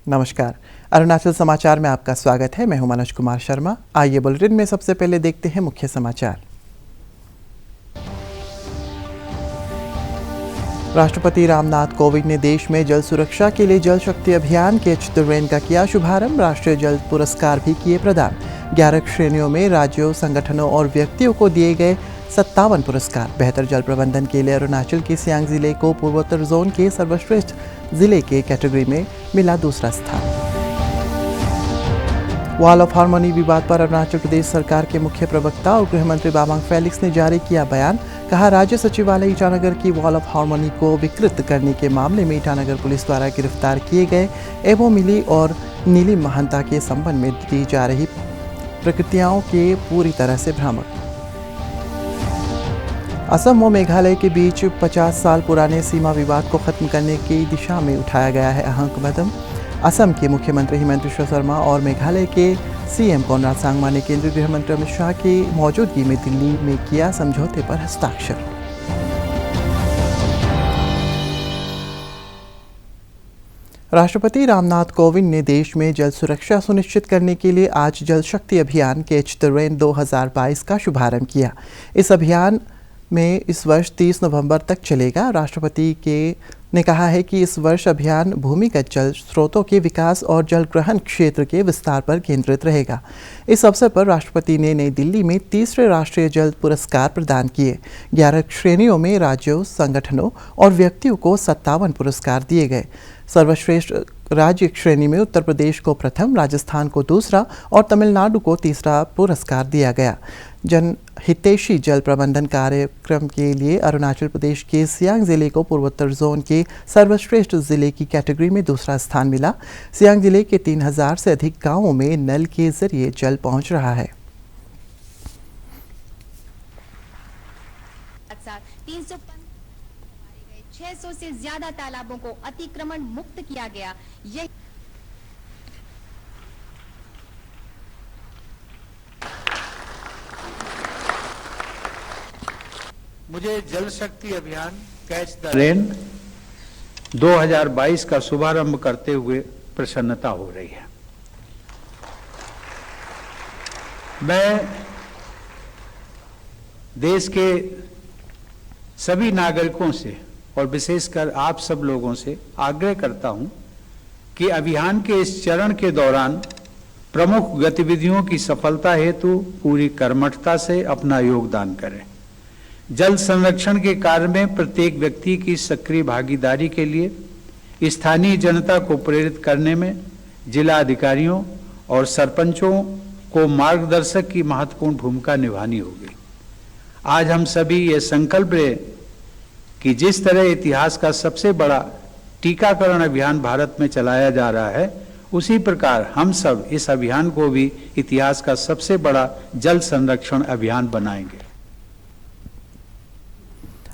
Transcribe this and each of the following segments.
नमस्कार। अरुणाचल समाचार में आपका स्वागत है। मैं हूं मनोज कुमार शर्मा। आइए बुलेटिन में सबसे पहले देखते हैं मुख्य समाचार। राष्ट्रपति रामनाथ कोविंद ने देश में जल सुरक्षा के लिए जल शक्ति अभियान कैच द रेन का किया शुभारंभ। राष्ट्रीय जल पुरस्कार भी किए प्रदान। 11 श्रेणियों में राज्यों, संगठनों और व्यक्तियों को दिए गए 57 पुरस्कार। बेहतर जल प्रबंधन के लिए अरुणाचल के सियांग जिले को पूर्वोत्तर जोन के सर्वश्रेष्ठ जिले के कैटेगरी में मिला दूसरा स्थान। वॉल ऑफ हार्मनी विवाद पर अरुणाचल प्रदेश सरकार के मुख्य प्रवक्ता और गृह मंत्री बामांग फेलिक्स ने जारी किया बयान। कहा, राज्य सचिवालय ईटानगर की वॉल ऑफ हार्मनी को विकृत करने के मामले में ईटानगर पुलिस द्वारा गिरफ्तार किए गए एवो मिली और नीलिम महंता के संबंध में दी जा रही प्रतिक्रियाओं के पूरी तरह से भ्रामक। असम और मेघालय के बीच 50 साल पुराने सीमा विवाद को खत्म करने की दिशा में उठाया गया है अहम कदम। असम के मुख्यमंत्री हिमंत बिस्वा शर्मा और मेघालय के सीएम कोनराड सांगमा ने केंद्रीय गृह मंत्री अमित शाह की मौजूदगी में दिल्ली में किया समझौते पर हस्ताक्षर। राष्ट्रपति रामनाथ कोविंद ने देश में जल सुरक्षा सुनिश्चित करने के लिए आज जल शक्ति अभियान कैच द रेन 2022 का शुभारंभ किया। इस अभियान में इस वर्ष 30 नवंबर तक चलेगा। राष्ट्रपति ने कहा है कि इस वर्ष अभियान भूमिगत जल स्रोतों के विकास और जल ग्रहण क्षेत्र के विस्तार पर केंद्रित रहेगा। इस अवसर पर राष्ट्रपति ने नई दिल्ली में तीसरे राष्ट्रीय जल पुरस्कार प्रदान किए। 11 श्रेणियों में राज्यों, संगठनों और व्यक्तियों को 57 पुरस्कार दिए गए। सर्वश्रेष्ठ राज्य श्रेणी में उत्तर प्रदेश को प्रथम, राजस्थान को दूसरा और तमिलनाडु को तीसरा पुरस्कार दिया गया। जनहितैषी जल प्रबंधन कार्यक्रम के लिए अरुणाचल प्रदेश के सियांग जिले को पूर्वोत्तर जोन के सर्वश्रेष्ठ जिले की कैटेगरी में दूसरा स्थान मिला। सियांग जिले के 3000 से अधिक गांवों में नल के जरिए जल पहुंच रहा है। 600 से ज्यादा तालाबों को अतिक्रमण मुक्त किया गया। मुझे जल शक्ति अभियान कैच द रेन 2022 का शुभारंभ करते हुए प्रसन्नता हो रही है। मैं देश के सभी नागरिकों से और विशेषकर आप सब लोगों से आग्रह करता हूं कि अभियान के इस चरण के दौरान प्रमुख गतिविधियों की सफलता हेतु पूरी कर्मठता से अपना योगदान करें। जल संरक्षण के कार्य में प्रत्येक व्यक्ति की सक्रिय भागीदारी के लिए स्थानीय जनता को प्रेरित करने में जिला अधिकारियों और सरपंचों को मार्गदर्शक की महत्वपूर्ण भूमिका निभानी होगी। आज हम सभी ये संकल्प लें कि जिस तरह इतिहास का सबसे बड़ा टीकाकरण अभियान भारत में चलाया जा रहा है, उसी प्रकार हम सब इस अभियान को भी इतिहास का सबसे बड़ा जल संरक्षण अभियान बनाएंगे।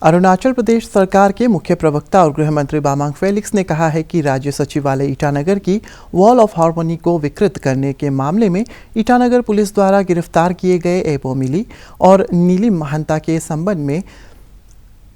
अरुणाचल प्रदेश सरकार के मुख्य प्रवक्ता और गृह मंत्री बामांग फेलिक्स ने कहा है कि राज्य सचिवालय ईटानगर की वॉल ऑफ हार्मनी को विकृत करने के मामले में ईटानगर पुलिस द्वारा गिरफ्तार किए गए एवो मिली और नीलिम महंता के संबंध में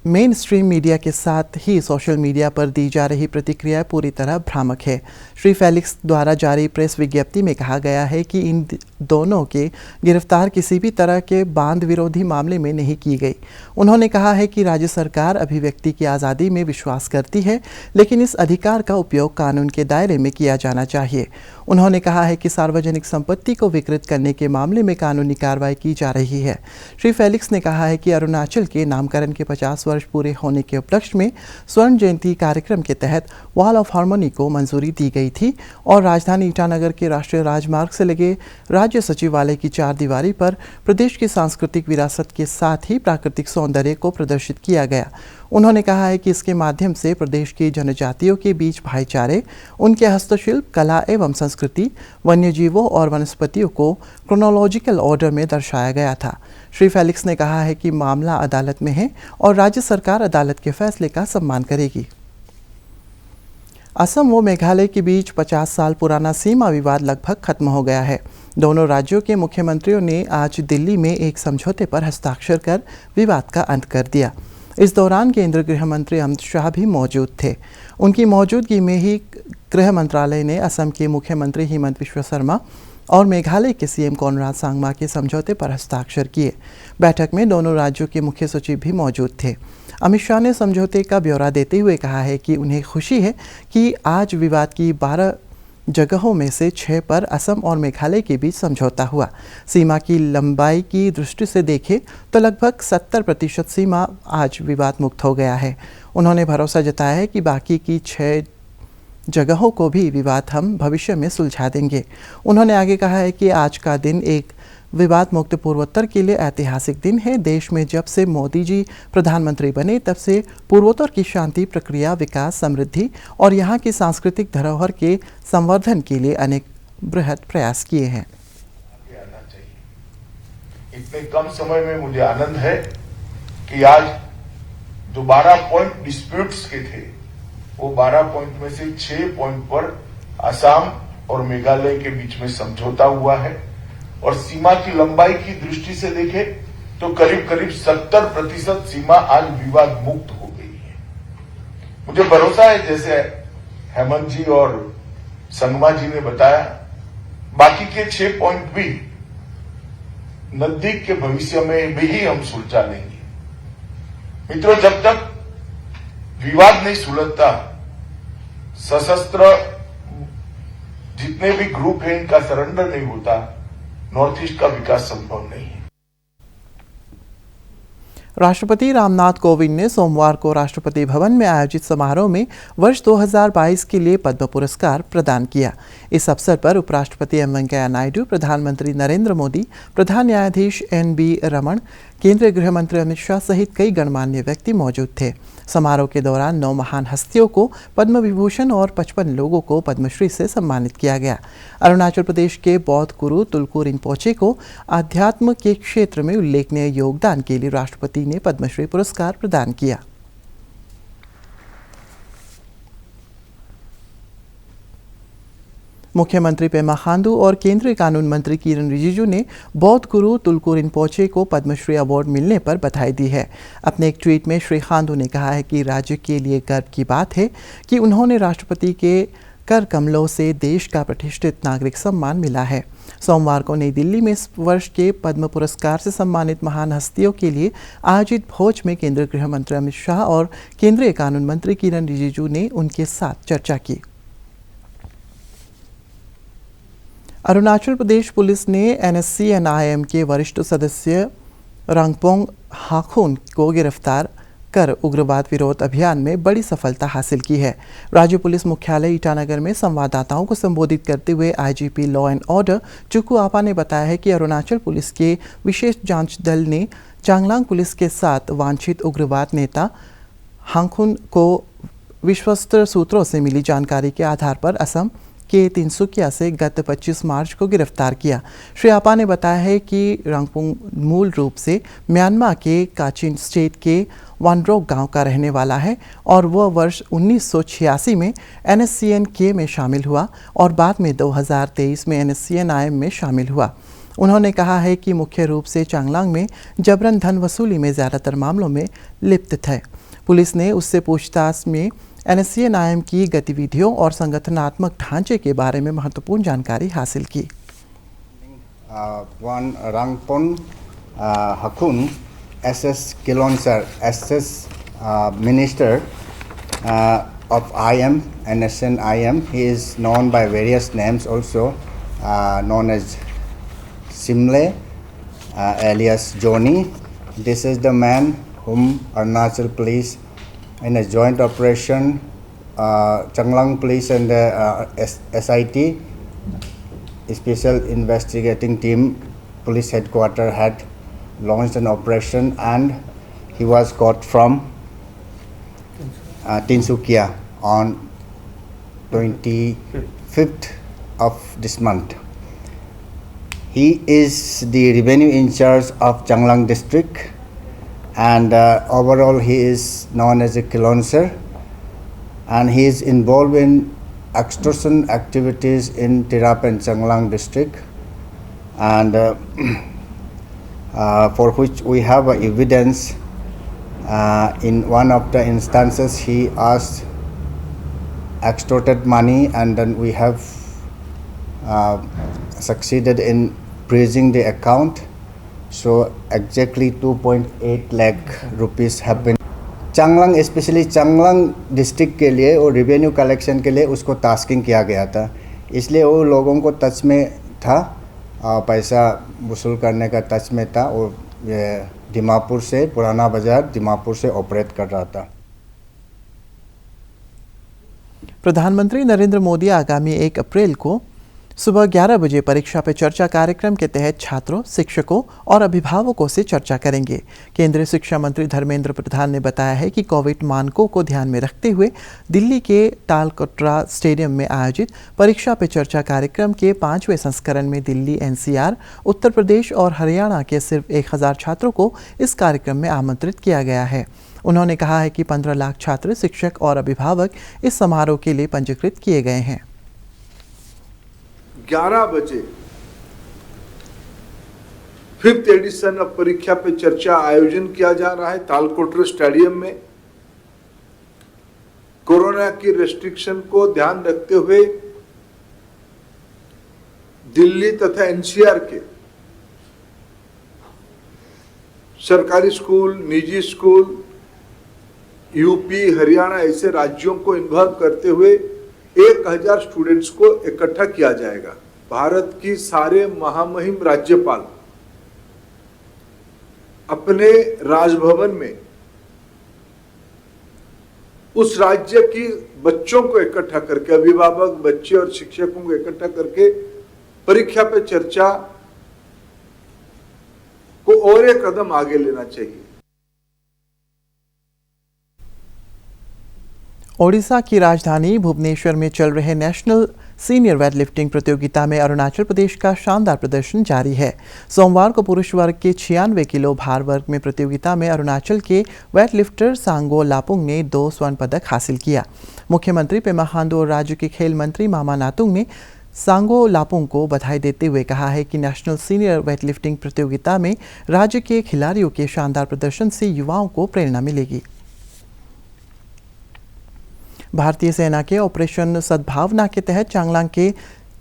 मेन स्ट्रीम मीडिया के साथ ही सोशल मीडिया पर दी जा रही प्रतिक्रिया पूरी तरह भ्रामक है। श्री फेलिक्स द्वारा जारी प्रेस विज्ञप्ति में कहा गया है कि इन दोनों के गिरफ्तार किसी भी तरह के बांध विरोधी मामले में नहीं की गई। उन्होंने कहा है कि राज्य सरकार अभिव्यक्ति की आज़ादी में विश्वास करती है, लेकिन इस अधिकार का उपयोग कानून के दायरे में किया जाना चाहिए। उन्होंने कहा है कि सार्वजनिक संपत्ति को विकृत करने के मामले में कानूनी कार्रवाई की जा रही है। श्री फेलिक्स ने कहा है कि अरुणाचल के नामकरण के 50 वर्ष पूरे होने के उपलक्ष्य में स्वर्ण जयंती कार्यक्रम के तहत वॉल ऑफ हार्मनी को मंजूरी दी गई थी और राजधानी ईटानगर के राष्ट्रीय राजमार्ग से लगे राज्य सचिवालय की 4 दीवारी पर प्रदेश की सांस्कृतिक विरासत के साथ ही प्राकृतिक सौंदर्य को प्रदर्शित किया गया। उन्होंने कहा है कि इसके माध्यम से प्रदेश की जनजातियों के बीच भाईचारे, उनके हस्तशिल्प, कला एवं संस्कृति, वन्यजीवों और वनस्पतियों को क्रोनोलॉजिकल ऑर्डर में दर्शाया गया था। श्री फेलिक्स ने कहा है कि मामला अदालत में है और राज्य सरकार अदालत के फैसले का सम्मान करेगी। असम व मेघालय के बीच 50 साल पुराना सीमा विवाद लगभग खत्म हो गया है। दोनों राज्यों के मुख्यमंत्रियों ने आज दिल्ली में एक समझौते पर हस्ताक्षर कर विवाद का अंत कर दिया। इस दौरान केंद्रीय गृह मंत्री अमित शाह भी मौजूद थे। उनकी मौजूदगी में ही गृह मंत्रालय ने असम के मुख्यमंत्री हिमंत बिश्व शर्मा और मेघालय के सीएम कोनराड सांगमा के समझौते पर हस्ताक्षर किए। बैठक में दोनों राज्यों के मुख्य सचिव भी मौजूद थे। अमित शाह ने समझौते का ब्यौरा देते हुए कहा है कि उन्हें खुशी है कि आज विवाद की 12 जगहों में से 6 पर असम और मेघालय के बीच समझौता हुआ। सीमा की लंबाई की दृष्टि से देखें तो लगभग 70% सीमा आज विवाद मुक्त हो गया है। उन्होंने भरोसा जताया है कि बाकी की 6 जगहों को भी विवाद हम भविष्य में सुलझा देंगे। उन्होंने आगे कहा है कि आज का दिन एक विवाद मुक्त पूर्वोत्तर के लिए ऐतिहासिक दिन है। देश में जब से मोदी जी प्रधानमंत्री बने तब से पूर्वोत्तर की शांति प्रक्रिया, विकास, समृद्धि और यहाँ की सांस्कृतिक धरोहर के संवर्धन के लिए अनेक बृहद प्रयास किए हैं। इतने कम समय में मुझे आनंद है कि आज जो 12 पॉइंट डिस्प्यूट्स के थे वो 12 पॉइंट में से 6 पॉइंट पर असम और मेघालय के बीच में समझौता हुआ है और सीमा की लंबाई की दृष्टि से देखें तो करीब करीब 70% सीमा आज विवाद मुक्त हो गई है। मुझे भरोसा है, जैसे हेमंत जी और संगमा जी ने बताया, बाकी के 6 पॉइंट भी नजदीक के भविष्य में भी ही हम सुलझा लेंगे। मित्रों, जब तक विवाद नहीं सुलझता, सशस्त्र जितने भी ग्रुप हैं इनका सरेंडर नहीं होता, नॉर्थ ईस्ट का विकास संभव नहीं है। राष्ट्रपति रामनाथ कोविंद ने सोमवार को राष्ट्रपति भवन में आयोजित समारोह में वर्ष 2022 के लिए पद्म पुरस्कार प्रदान किया। इस अवसर पर उपराष्ट्रपति एम वेंकैया नायडू, प्रधानमंत्री नरेंद्र मोदी, प्रधान न्यायाधीश एन.बी. रमण, केंद्रीय गृह मंत्री अमित शाह सहित कई गणमान्य व्यक्ति मौजूद थे। समारोह के दौरान 9 महान हस्तियों को पद्म विभूषण और 55 लोगों को पद्मश्री से सम्मानित किया गया। अरुणाचल प्रदेश के बौद्ध गुरु तुलकु रिम्पोचे को अध्यात्म के क्षेत्र में उल्लेखनीय योगदान के लिए राष्ट्रपति ने पद्मश्री पुरस्कार प्रदान किया। मुख्यमंत्री पेमा खांडू और केंद्रीय कानून मंत्री किरण रिजिजू ने बौद्ध गुरु तुलकु रिम्पोचे को पद्मश्री अवार्ड मिलने पर बधाई दी है। अपने एक ट्वीट में श्री खांडू ने कहा है कि राज्य के लिए गर्व की बात है कि उन्होंने राष्ट्रपति के कर कमलों से देश का प्रतिष्ठित नागरिक सम्मान मिला है। सोमवार को नई दिल्ली में इस वर्ष के पद्म पुरस्कार से सम्मानित महान हस्तियों के लिए आयोजित भोज में केंद्रीय गृह मंत्री अमित शाह और केंद्रीय कानून मंत्री किरण रिजिजू ने उनके साथ चर्चा की। अरुणाचल प्रदेश पुलिस ने NSCN-IM के वरिष्ठ सदस्य रंगपोंग हाखुन को गिरफ्तार कर उग्रवाद विरोध अभियान में बड़ी सफलता हासिल की है। राज्य पुलिस मुख्यालय ईटानगर में संवाददाताओं को संबोधित करते हुए IGP लॉ एंड ऑर्डर चुकू आपा ने बताया है कि अरुणाचल पुलिस के विशेष जांच दल ने चांगलांग पुलिस के साथ वांछित उग्रवाद नेता हाखुन को विश्वस्त सूत्रों से मिली जानकारी के आधार पर असम के तिनसुकिया से गत 25 मार्च को गिरफ्तार किया। श्री आपा ने बताया है कि रंगपुंग मूल रूप से म्यांमार के काचिन स्टेट के वानरोक गांव का रहने वाला है और वह वर्ष 1986 में NSCN-K में शामिल हुआ और बाद में 2023 में NSCN-IM में शामिल हुआ। उन्होंने कहा है कि मुख्य रूप से चांगलांग में जबरन धन वसूली में ज़्यादातर मामलों में लिप्त थे। पुलिस ने उससे पूछताछ में NSCN-IM की गतिविधियों और संगठनात्मक ढांचे के बारे में महत्वपूर्ण जानकारी हासिल की। One Rangpon Hakun, SS Kilonsar, SS Minister of IM, NSCN-IM. He is known by various names also, known as Simle, alias Johnny. This is the man whom Arunachal Police in a joint operation, Changlang Police and SIT, Special Investigating Team, Police Headquarters had launched an operation and he was caught from Tinsukia on 25th of this month. He is the revenue in charge of Changlang district and overall he is known as a Kilonser and he is involved in extortion activities in Tirap and Changlang district and for which we have evidence. In one of the instances he asked extorted money, and then we have succeeded in freezing the account. So exactly 2.8 lakh rupees have been. Changlang, specially Changlang district के लिए और revenue collection के लिए उसको tasking किया गया था, इसलिए वो लोगों को टच में था, पैसा वसूल करने का टच में था, और ये दीमापुर से, पुराना बाजार दीमापुर से ऑपरेट कर रहा था। प्रधानमंत्री नरेंद्र मोदी आगामी 1 अप्रैल को सुबह 11 बजे परीक्षा पे चर्चा कार्यक्रम के तहत छात्रों, शिक्षकों और अभिभावकों से चर्चा करेंगे। केंद्रीय शिक्षा मंत्री धर्मेंद्र प्रधान ने बताया है कि कोविड मानकों को ध्यान में रखते हुए दिल्ली के तालकटोरा स्टेडियम में आयोजित परीक्षा पे चर्चा कार्यक्रम के 5वें संस्करण में दिल्ली, NCR, उत्तर प्रदेश और हरियाणा के सिर्फ 1000 छात्रों को इस कार्यक्रम में आमंत्रित किया गया है। उन्होंने कहा है कि 15 लाख छात्र, शिक्षक और अभिभावक इस समारोह के लिए पंजीकृत किए गए हैं। 11 बजे 5th एडिशन ऑफ परीक्षा पे चर्चा आयोजन किया जा रहा है तालकोटरा स्टेडियम में। कोरोना की रेस्ट्रिक्शन को ध्यान रखते हुए दिल्ली तथा NCR के सरकारी स्कूल, निजी स्कूल, यूपी, हरियाणा ऐसे राज्यों को इन्वॉल्व करते हुए 1000 स्टूडेंट्स को इकट्ठा किया जाएगा। भारत की सारे महामहिम राज्यपाल अपने राजभवन में उस राज्य की बच्चों को इकट्ठा करके, अभिभावक, बच्चे और शिक्षकों को इकट्ठा करके परीक्षा पे चर्चा को और एक कदम आगे लेना चाहिए। ओडिशा की राजधानी भुवनेश्वर में चल रहे नेशनल सीनियर वेट लिफ्टिंग प्रतियोगिता में अरुणाचल प्रदेश का शानदार प्रदर्शन जारी है। सोमवार को पुरुष वर्ग के 96 किलो भार वर्ग में प्रतियोगिता में अरुणाचल के वेट लिफ्टर सांगो लापुंग ने 2 स्वर्ण पदक हासिल किया। मुख्यमंत्री पेमा खांडू और राज्य के खेल मंत्री मामा नातुंग ने सांगो लापुंग को बधाई देते हुए कहा है कि नेशनल सीनियर वेट लिफ्टिंग प्रतियोगिता में राज्य के खिलाड़ियों के शानदार प्रदर्शन से युवाओं को प्रेरणा मिलेगी। भारतीय सेना के ऑपरेशन सद्भावना के तहत चांगलांग के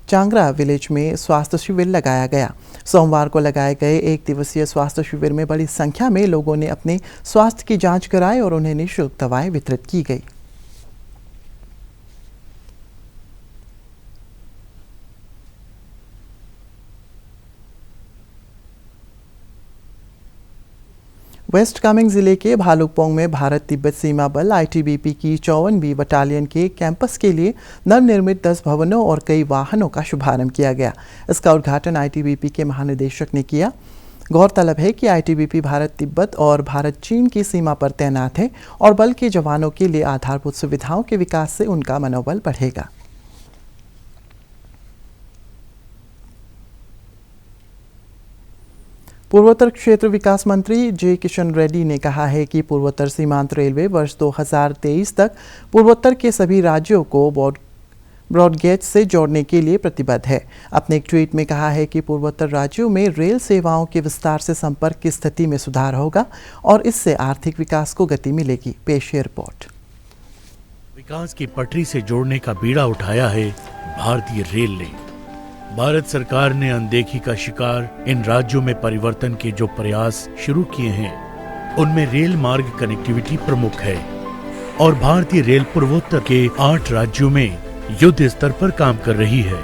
चांगरा विलेज में स्वास्थ्य शिविर लगाया गया। सोमवार को लगाए गए 1 दिवसीय स्वास्थ्य शिविर में बड़ी संख्या में लोगों ने अपने स्वास्थ्य की जांच कराई और उन्हें निःशुल्क दवाएं वितरित की गई। वेस्ट कामेंग जिले के भालुकपोंग में भारत तिब्बत सीमा बल ITBP की 54वीं बटालियन के कैंपस के लिए नवनिर्मित 10 भवनों और कई वाहनों का शुभारंभ किया गया। इसका उद्घाटन ITBP के महानिदेशक ने किया। गौरतलब है कि ITBP भारत तिब्बत और भारत चीन की सीमा पर तैनात है और बल के जवानों के लिए आधारभूत सुविधाओं के विकास से उनका मनोबल बढ़ेगा। पूर्वोत्तर क्षेत्र विकास मंत्री जे किशन रेड्डी ने कहा है कि पूर्वोत्तर सीमांत रेलवे वर्ष 2023 तक पूर्वोत्तर के सभी राज्यों को ब्रॉडगेज से जोड़ने के लिए प्रतिबद्ध है। अपने एक ट्वीट में कहा है कि पूर्वोत्तर राज्यों में रेल सेवाओं के विस्तार से संपर्क की स्थिति में सुधार होगा और इससे आर्थिक विकास को गति मिलेगी। पेश है रिपोर्ट। विकास की पटरी से जोड़ने का बीड़ा उठाया है भारतीय रेल ने। भारत सरकार ने अनदेखी का शिकार इन राज्यों में परिवर्तन के जो प्रयास शुरू किए हैं, उनमें रेल मार्ग कनेक्टिविटी प्रमुख है और भारतीय रेल पूर्वोत्तर के 8 राज्यों में युद्ध स्तर पर काम कर रही है।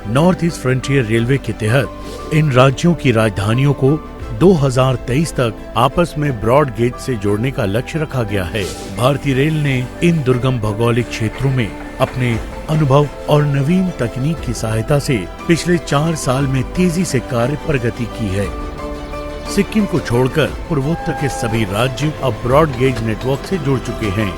नॉर्थ ईस्ट फ्रंटियर रेलवे के तहत इन राज्यों की राजधानियों को 2023 तक आपस में ब्रॉड गेज से जोड़ने का लक्ष्य रखा गया है। भारतीय रेल ने इन दुर्गम भौगोलिक क्षेत्रों में अपने अनुभव और नवीन तकनीक की सहायता से पिछले 4 साल में तेजी से कार्य प्रगति की है। सिक्किम को छोड़कर पूर्वोत्तर के सभी राज्य अब ब्रॉड गेज नेटवर्क से जुड़ चुके हैं।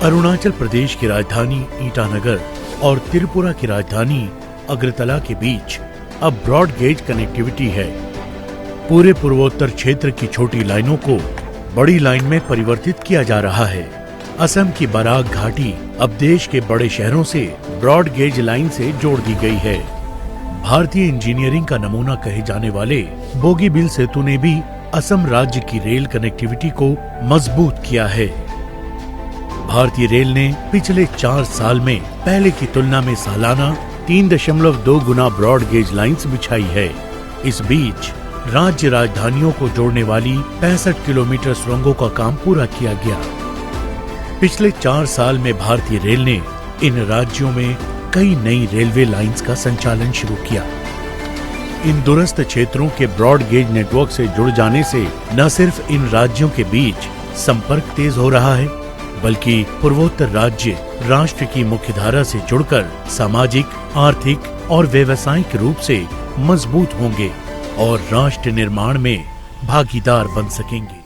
अरुणाचल प्रदेश की राजधानी ईटानगर और त्रिपुरा की राजधानी अगरतला के बीच अब ब्रॉड गेज कनेक्टिविटी है। पूरे पूर्वोत्तर क्षेत्र की छोटी लाइनों को बड़ी लाइन में परिवर्तित किया जा रहा है। असम की बराक घाटी अब देश के बड़े शहरों से ब्रॉड गेज लाइन से जोड़ दी गई है। भारतीय इंजीनियरिंग का नमूना कहे जाने वाले बोगीबील सेतु ने भी असम राज्य की रेल कनेक्टिविटी को मजबूत किया है। भारतीय रेल ने पिछले 4 साल में पहले की तुलना में सालाना 3.2 गुना ब्रॉड गेज लाइंस बिछाई है। इस बीच राज्य राजधानियों को जोड़ने वाली 65 किलोमीटर सुरंगों का काम पूरा किया गया। पिछले 4 साल में भारतीय रेल ने इन राज्यों में कई नई रेलवे लाइंस का संचालन शुरू किया। इन दूरस्थ क्षेत्रों के ब्रॉड गेज नेटवर्क से जुड़ जाने से न सिर्फ इन राज्यों के बीच संपर्क तेज हो रहा है, बल्कि पूर्वोत्तर राज्य राष्ट्र की मुख्यधारा से जुड़कर सामाजिक, आर्थिक और व्यावसायिक रूप से मजबूत होंगे और राष्ट्र निर्माण में भागीदार बन सकेंगे।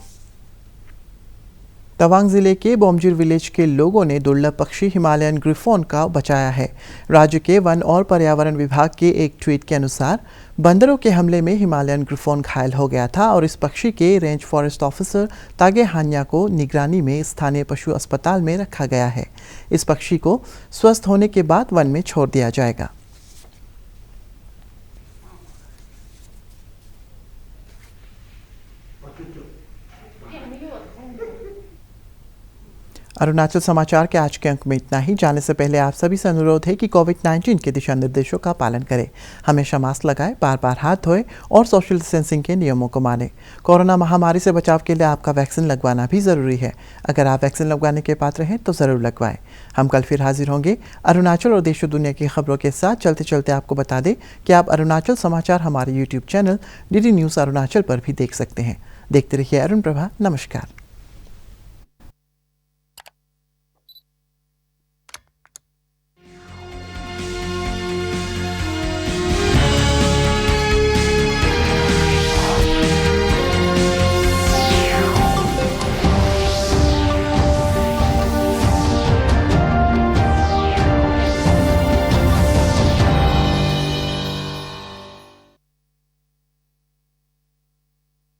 तवांग जिले के बोमजिर विलेज के लोगों ने दुर्लभ पक्षी हिमालयन ग्रिफोन का बचाया है। राज्य के वन और पर्यावरण विभाग के एक ट्वीट के अनुसार बंदरों के हमले में हिमालयन ग्रिफोन घायल हो गया था और इस पक्षी के रेंज फॉरेस्ट ऑफिसर तागे हान्या को निगरानी में स्थानीय पशु अस्पताल में रखा गया है। इस पक्षी को स्वस्थ होने के बाद वन में छोड़ दिया जाएगा। अरुणाचल समाचार के आज के अंक में इतना ही। जाने से पहले आप सभी से अनुरोध है कि कोविड-19 के दिशा निर्देशों का पालन करें, हमेशा मास्क लगाएं, बार बार हाथ धोएं और सोशल डिस्टेंसिंग के नियमों को मानें। कोरोना महामारी से बचाव के लिए आपका वैक्सीन लगवाना भी ज़रूरी है। अगर आप वैक्सीन लगवाने के पात्र हैं तो ज़रूर लगवाएं। हम कल फिर हाजिर होंगे अरुणाचल और देश और दुनिया की खबरों के साथ। चलते चलते आपको बता दें कि आप अरुणाचल समाचार हमारे YouTube channel DD news Arunachal पर भी देख सकते हैं। देखते रहिए अरुण प्रभा। नमस्कार।